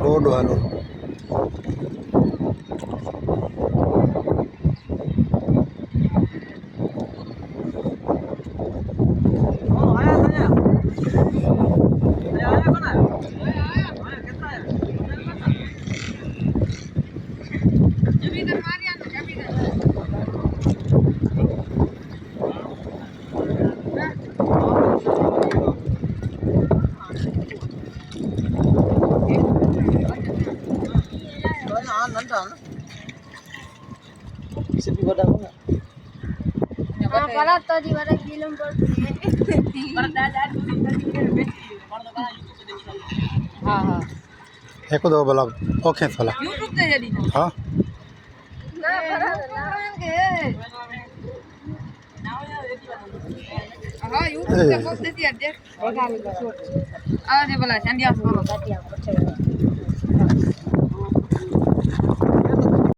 road वालों para tadi pada film हाँ एक दो वाला ओके वाला यूट्यूब पे जड़ी हाँ ना भरा हाँ यूट्यूब पे बहुत देती है देख आ दे भला संध्या